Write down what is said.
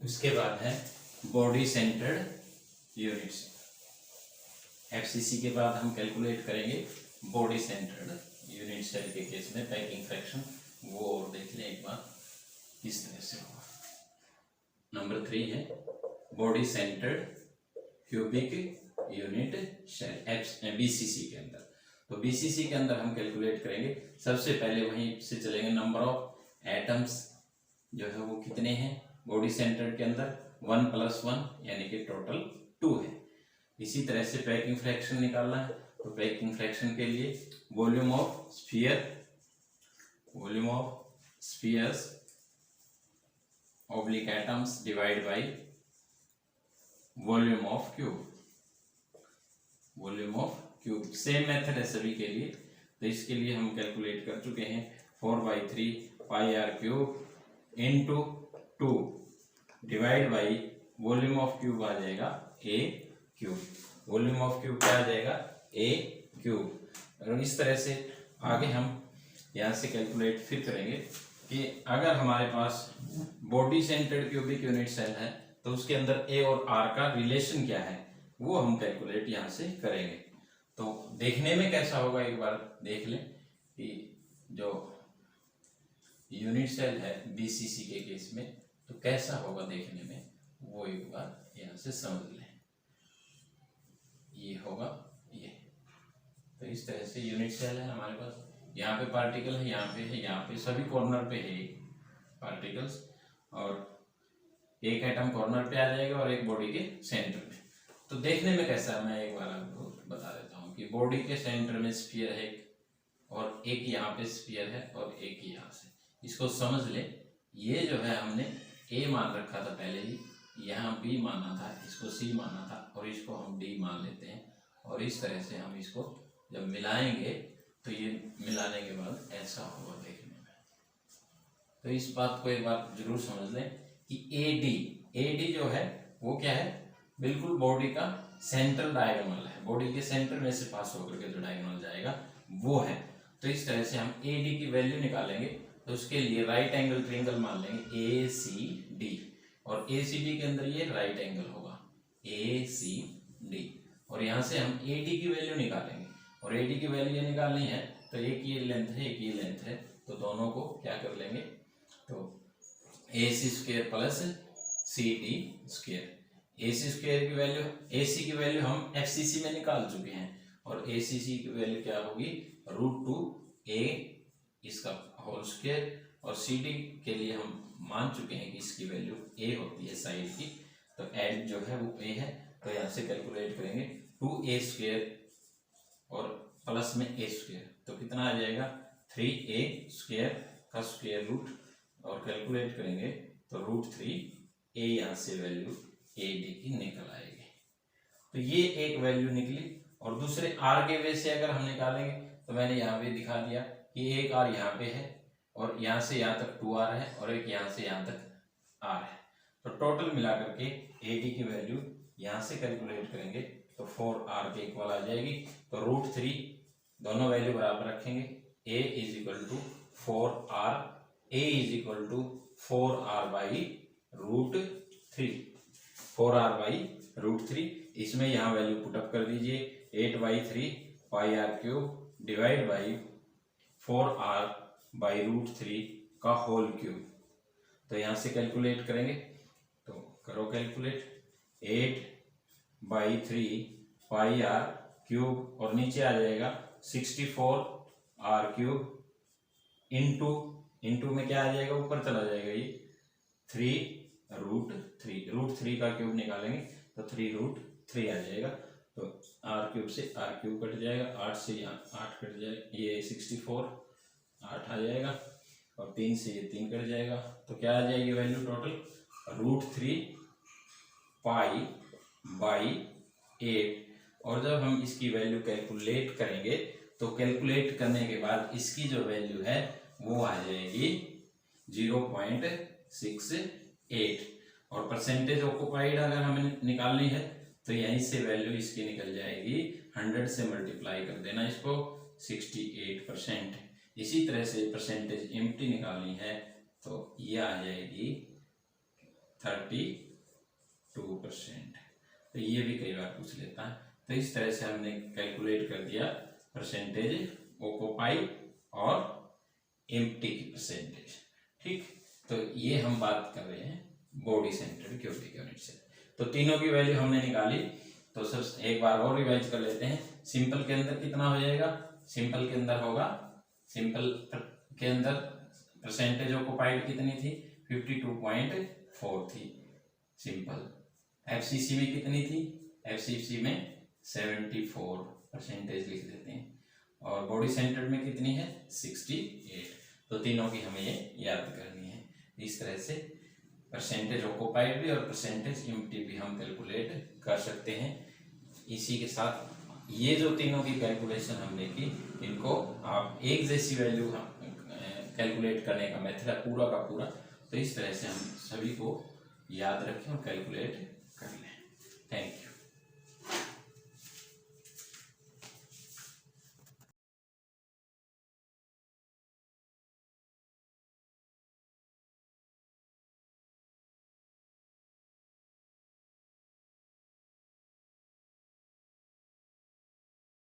उसके बाद है बॉडी सेंटर्ड यूनिट्स। एफसीसी के बाद हम कैलकुलेट करेंगे बॉडी सेंटर्ड यूनिट सेल के केस में पैकिंग फ्रैक्शन, वो और देख लें एक बार किस तरह से होगा। नंबर 3 है body centred cubic unit cell BCC के अंदर। तो बीसीसी के अंदर हम कैलकुलेट करेंगे, सबसे पहले वहीं से चलेंगे। नंबर ऑफ एटम्स जो है वो कितने हैं बॉडी सेंटर्ड के अंदर, 1 + 1 यानी कि टोटल 2 है। इसी तरह से पैकिंग फ्रैक्शन निकालना है, तो पैकिंग फ्रैक्शन के लिए volume of spheres oblique atoms divide by volume of cube. Same method है सभी के लिए, तो इसके लिए हम कैलकुलेट कर चुके हैं 4/3 πr³ into 2 divide by volume of cube आ जाएगा A³। वॉल्यूम ऑफ क्यूब क्या आ जाएगा A³। और इस तरह से आगे हम यहाँ से कैलकुलेट फिर करेंगे कि अगर हमारे पास body centred cubic unit cell है तो उसके अंदर A और R का रिलेशन क्या है, वो हम कैलकुलेट यहाँ से करेंगे। तो देखने में कैसा होगा एक बार देख लें कि जो यूनिट सेल है बीसीसी के केस में तो कैसा होगा देखने में, वो एक बार यहाँ से समझ लें। ये होगा ये, तो इस तरह से यूनिट सेल है हमारे पास, यहाँ पे पार्टिकल है, यहाँ पे है, यहाँ पे सभी कॉर्नर पे है पार्टिकल्स, और एक एटम कॉर्नर पे आ जाएगा और एक बॉडी के सेंटर में। तो देखने में कैसा है मैं एक बार आपको बता देता हूँ कि बॉडी के सेंटर में स्फीयर है और एक यहाँ पे स्फीयर है और एक यहाँ से, इसको समझ ले। ये जो है हमने A मान रखा था पहले ही, यहाँ B माना था, इसको C माना था और इसको हम D मान लेते हैं। और इस तरह से हम इसको जब मिलाएंगे तो ये मिलाने के बाद ऐसा होगा देखने में। तो इस बात को एक बार जरूर समझ लें कि AD जो है वो क्या है, बिल्कुल बॉडी का सेंट्रल डायगोनल है, बॉडी के सेंटर में से पास होकर के जो डायगोनल जाएगा वो है। तो इस तरह से हम AD की वैल्यू निकालेंगे, तो उसके लिए राइट एंगल ट्रायंगल मान लेंगे ACD, और ACD के अंदर ये राइट एंगल होगा ACD, और यहाँ से हम AD की वैल्यू निकालेंगे, और AD की वैल्यू ये निकालनी है तो एक ये लेंथ है एक ये लेंथ है, तो दोनों को क्या कर लेंगे, तो AC² + CD²। AC² की वैल्यू, AC की वैल्यू हम FCC में निकाल चुके हैं, और ACC की वैल्यू क्या होगी √2A इसका होल स्क्वायर, और CD के लिए हम मान चुके हैं कि इसकी वैल्यू A होती है साइड की, तो एड जो है वो A है, तो यहाँ से कैलकुलेट करेंगे 2A² और प्लस में A², तो कितना आ जाएगा 3A² का स्क्वायर रूट, और कैलकुलेट करेंगे तो √3A यहाँ से वैल्यू AD की निकल आएगी। तो ये एक वैल्यू निकली, और दूसरे R के वे से अगर हम निकालेंगे तो मैंने यहाँ पे दिखा दिया कि एक R यहाँ पे है और यहाँ से यहाँ तक 2R है और एक यहाँ से यहाँ तक R है, तो टोटल मिला करके AD की वैल्यू यहाँ से कैलकुलेट करेंगे तो 4R के इक्वल आ जाएगी। तो √3 दोनों वैल्यू बराबर रखेंगे, A = 4R, A = 4R/√3, 4R/√3। इसमें यहाँ वैल्यू पुटअप कर दीजिए, 8/3 πr³ डिवाइड बाई 4R/√3 का होल क्यूब। तो यहाँ से कैलकुलेट करेंगे, तो करो कैलकुलेट, 8/3 πr³ और नीचे आ जाएगा 64R³ इंटू में क्या आ जाएगा, ऊपर चला जाएगा ये 3√3 का क्यूब निकालेंगे तो 3√3 आ जाएगा। तो R³ से R³ कट जाएगा, 8 से यहाँ 8 कट जाएगा, ये 64 8 आ जाएगा, और 3 से ये 3 कट जाएगा, तो क्या आ जाएगी वैल्यू टोटल √3 π/8। और जब हम इसकी वैल्यू कैलकुलेट करेंगे तो कैलकुलेट करने के बाद इसकी जो वैल्यू है वो आ जाएगी 0.68, और परसेंटेज ऑक्युपाइड अगर हमें निकालनी है तो यहीं से वैल्यू इसकी निकल जाएगी, 100 से मल्टीप्लाई कर देना इसको, 68%। इसी तरह से परसेंटेज एम्प्टी निकालनी है तो ये आ जाएगी 32%। तो ये भी कई बार पूछ लेता है। तो इस तरह से हमने कैलकुलेट कर दिया परसेंटेज ऑक्यूपाइड और एम्प्टी की परसेंटेज। ठीक, तो ये हम बात कर रहे हैं बॉडी सेंटर क्यूबिक यूनिट से। तो तीनों की वैल्यू हमने निकाली। तो सर एक बार और रिवाइज कर लेते हैं। सिंपल के अंदर कितना हो जाएगा? सिंपल के अंदर होगा, सिंपल के अंदर परसेंटेज ऑक्यूपाइड कितनी थी? 52.4 थी सिंपल। एफसीसी में कितनी थी? एफसीसी में 74% लिख देते हैं। और बॉडी सेंटर में कितनी है? 68। तो तीनों की हमें ये याद करनी है। इस तरह से परसेंटेज ऑक्यूपाइड भी और परसेंटेज एम्प्टी भी हम कैलकुलेट कर सकते हैं। इसी के साथ ये जो तीनों की कैलकुलेशन हमने की, इनको आप एक जैसी वैल्यू कैलकुलेट करने का मेथड है पूरा का पूरा। तो इस तरह से हम सभी को याद रखें और कैलकुलेट